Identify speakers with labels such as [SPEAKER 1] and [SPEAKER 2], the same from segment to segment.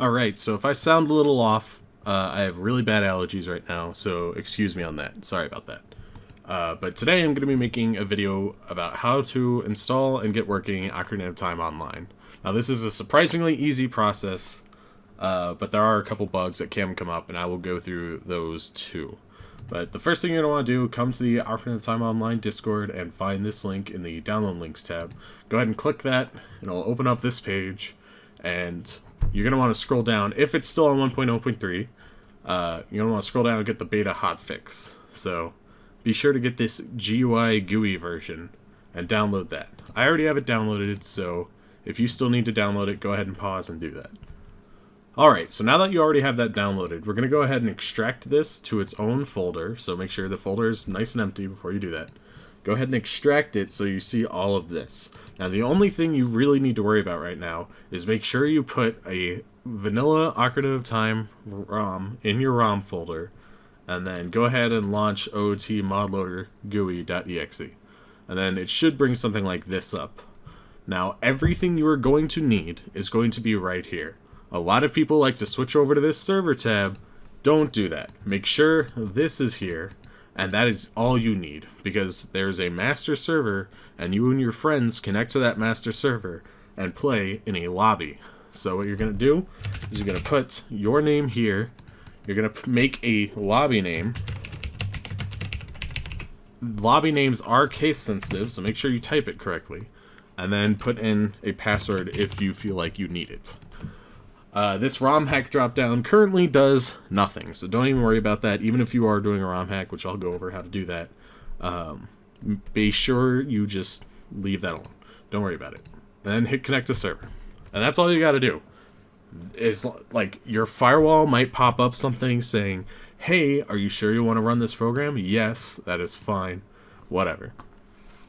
[SPEAKER 1] Alright, so if I sound a little off, I have really bad allergies right now, so excuse me on that. Sorry about that. But today I'm going to be making a video about how to install and get working Ocarina of Time online. Now this is a surprisingly easy process, but there are a couple bugs that can come up, and I will go through those too. But the first thing you're going to want to do, come to the Ocarina of Time Online Discord and find this link in the Download Links tab. Go ahead and click that, and it'll open up this page, and you're going to want to scroll down. If it's still on 1.0.3, you're going to want to scroll down and get the beta hotfix. So be sure to get this GUI GUI version and download that. I already have it downloaded, so if you still need to download it, go ahead and pause and do that. Alright, so now that you already have that downloaded, we're going to go ahead and extract this to its own folder, so make sure the folder is nice and empty before you do that. Go ahead and extract it so you see all of this. Now the only thing you really need to worry about right now is make sure you put a vanilla Ocarina of Time ROM in your ROM folder, and then go ahead and launch OOT GUI.exe. And then it should bring something like this up. Now everything you are going to need is going to be right here. A lot of people like to switch over to this server tab. Don't do that. Make sure this is here, and that is all you need, because there's a master server, and you and your friends connect to that master server and play in a lobby. So what you're going to do is you're going to put your name here. You're going to make a lobby name. Lobby names are case sensitive, so make sure you type it correctly, and then put in a password if you feel like you need it. This ROM hack dropdown currently does nothing, so don't even worry about that. Even if you are doing a ROM hack, which I'll go over how to do that, be sure you just leave that alone. Don't worry about it. And then hit connect to server. And that's all you gotta do. It's like your firewall might pop up something saying, hey, are you sure you want to run this program? Yes, that is fine. Whatever.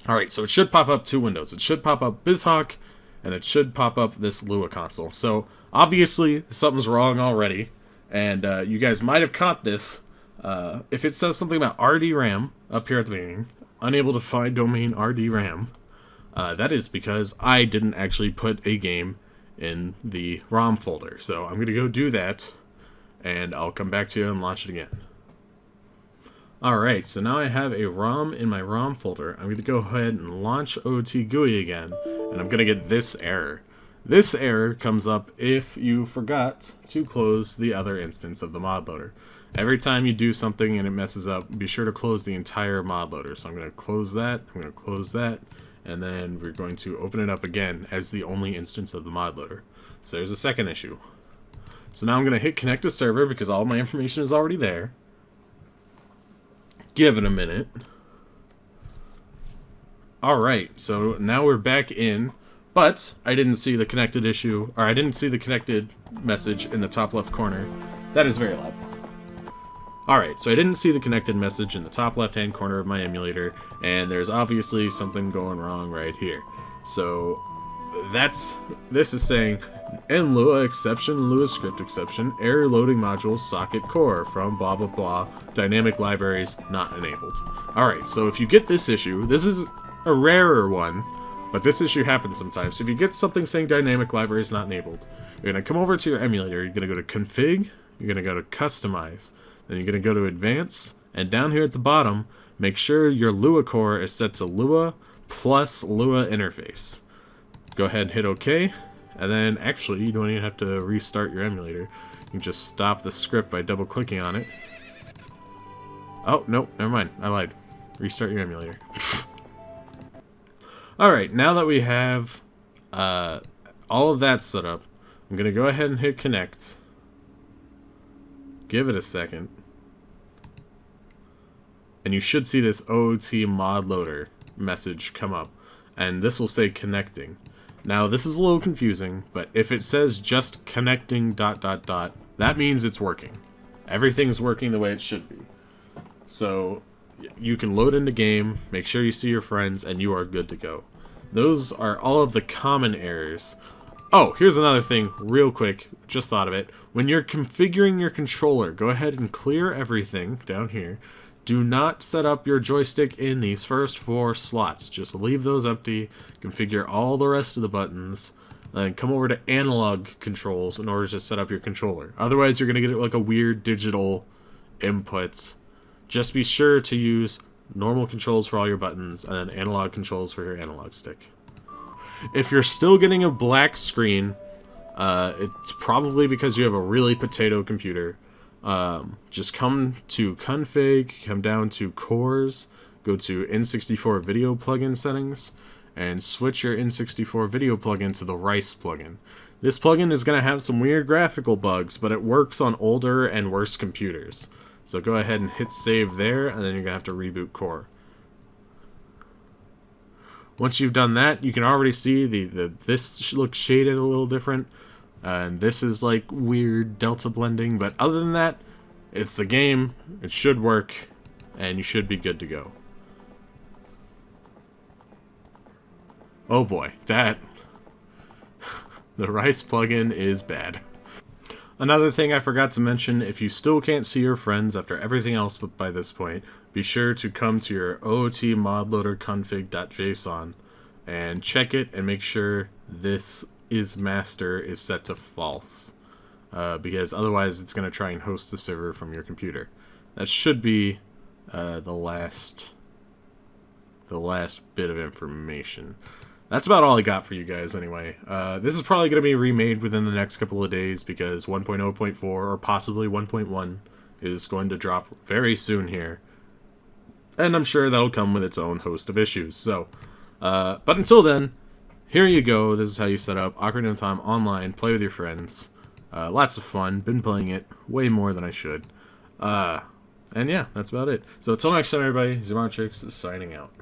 [SPEAKER 1] Alright, so it should pop up two windows. It should pop up BizHawk, and it should pop up this Lua console. So obviously something's wrong already, and you guys might have caught this. If it says something about RDRAM up here at the beginning, unable to find domain RDRAM, that is because I didn't actually put a game in the ROM folder. So I'm going to go do that, and I'll come back to you and launch it again. Alright, so now I have a ROM in my ROM folder. I'm going to go ahead and launch OT GUI again, and I'm going to get this error. This error comes up if you forgot to close the other instance of the mod loader. Every time you do something and it messes up, be sure to close the entire mod loader. So I'm going to close that, I'm going to close that, and then we're going to open it up again as the only instance of the mod loader. So there's a second issue. So now I'm going to hit connect to server because all my information is already there. Give it a minute. Alright, so now we're back in, but I didn't see the connected issue, or I didn't see the connected message in the top left corner. That is very loud. Alright, so I didn't see the connected message in the top left hand corner of my emulator, and there's obviously something going wrong right here. So this is saying, in Lua exception, Lua script exception, error loading modules socket core from blah blah blah, dynamic libraries not enabled. Alright, so if you get this issue, this is a rarer one, but this issue happens sometimes. So if you get something saying dynamic libraries not enabled, you're going to come over to your emulator, you're going to go to config, you're going to go to customize, then you're going to go to advance, and down here at the bottom, make sure your Lua core is set to Lua plus Lua interface. Go ahead and hit OK, and then actually you don't even have to restart your emulator. You can just stop the script by double clicking on it. Oh, nope, never mind, I lied. Restart your emulator. Alright, now that we have all of that set up, I'm going to go ahead and hit connect. Give it a second. And you should see this OOT mod loader message come up. And this will say connecting. Now this is a little confusing, but if it says just connecting ... that means it's working. Everything's working the way it should be. So you can load into game, make sure you see your friends, and you are good to go. Those are all of the common errors. Oh, here's another thing real quick, just thought of it. When you're configuring your controller, go ahead and clear everything down here. Do not set up your joystick in these first 4 slots. Just leave those empty, configure all the rest of the buttons, and then come over to analog controls in order to set up your controller. Otherwise, you're going to get like a weird digital inputs. Just be sure to use normal controls for all your buttons and then analog controls for your analog stick. If you're still getting a black screen, it's probably because you have a really potato computer. Just come to config, come down to cores, go to N64 video plugin settings, and switch your N64 video plugin to the Rice plugin. This plugin is going to have some weird graphical bugs, but it works on older and worse computers. So go ahead and hit save there, and then you're going to have to reboot core. Once you've done that, you can already see this looks shaded a little different. And this is like weird delta blending, but other than that, it's the game. It should work, and you should be good to go. Oh boy, the Rice plugin is bad. Another thing I forgot to mention, if you still can't see your friends after everything else by this point, be sure to come to your ootmodloaderconfig.json and check it and make sure this is master is set to false, because otherwise it's going to try and host the server from your computer. That should be the last bit of information. That's about all I got for you guys anyway. This is probably going to be remade within the next couple of days because 1.0.4 or possibly 1.1 is going to drop very soon here. And I'm sure that'll come with its own host of issues. So, but until then, here you go. This is how you set up Ocarina of Time online. Play with your friends. Lots of fun. Been playing it way more than I should. And yeah, that's about it. So until next time, everybody, Zamatrix is signing out.